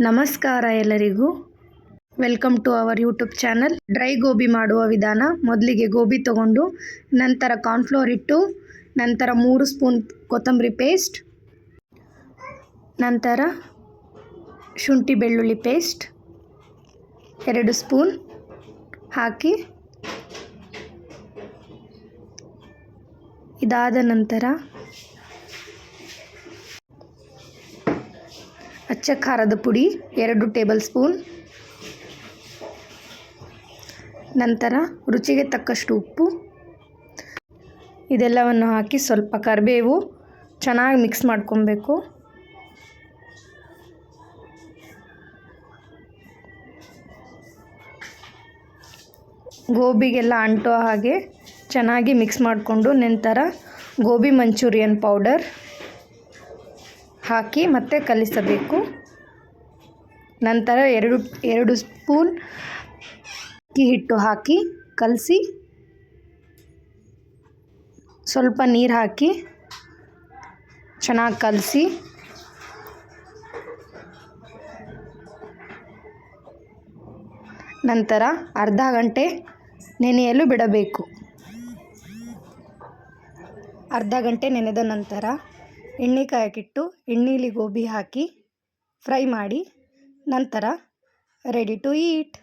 ನಮಸ್ಕಾರ ಎಲ್ಲರಿಗೂ. Welcome to our YouTube channel. Dry gobi ಮಾಡುವ ವಿಧಾನ. ಮೊದಲಿಗೆ ಗೋಬಿ ತಗೊಂಡು ನಂತರ ಕಾರ್ನ್ಫ್ಲೋರ್ ಇಟ್ಟು ನಂತರ 3 ಸ್ಪೂನ್ ಕೊತ್ತಂಬರಿ ಪೇಸ್ಟ್, ನಂತರ ಶುಂಠಿ ಬೆಳ್ಳುಳ್ಳಿ ಪೇಸ್ಟ್ 2 ಸ್ಪೂನ್ ಹಾಕಿ, ಇದಾದ ನಂತರ ಅಚ್ಚ ಖಾರದ ಪುಡಿ 2 ಟೇಬಲ್ ಸ್ಪೂನ್, ನಂತರ ರುಚಿಗೆ ತಕ್ಕಷ್ಟು ಉಪ್ಪು, ಇದೆಲ್ಲವನ್ನು ಹಾಕಿ ಸ್ವಲ್ಪ ಕರಿಬೇವು ಚೆನ್ನಾಗಿ ಮಿಕ್ಸ್ ಮಾಡ್ಕೊಬೇಕು. ಗೋಬಿಗೆಲ್ಲ ಅಂಟೋ ಹಾಗೆ ಚೆನ್ನಾಗಿ ಮಿಕ್ಸ್ ಮಾಡಿಕೊಂಡು ನಂತರ ಗೋಬಿ ಮಂಚೂರಿಯನ್ ಪೌಡರ್ ಹಾಕಿ ಮತ್ತೆ ಕಲಿಸಬೇಕು. ನಂತರ 2 ಸ್ಪೂನ್ ಅಕ್ಕಿ ಹಿಟ್ಟು ಹಾಕಿ ಕಲಸಿ, ಸ್ವಲ್ಪ ನೀರು ಹಾಕಿ ಚೆನ್ನಾಗಿ ಕಲಸಿ, ನಂತರ ಅರ್ಧ ಗಂಟೆ ನೆನೆಯಲು ಬಿಡಬೇಕು. ಅರ್ಧ ಗಂಟೆ ನೆನೆದ ನಂತರ ಎಣ್ಣೆ ಕಾಯಕ್ಕಿಟ್ಟು ಎಣ್ಣೆಯಲ್ಲಿ ಗೋಬಿ ಹಾಕಿ ಫ್ರೈ ಮಾಡಿ ನಂತರ ರೆಡಿ ಟು ಈಟ್.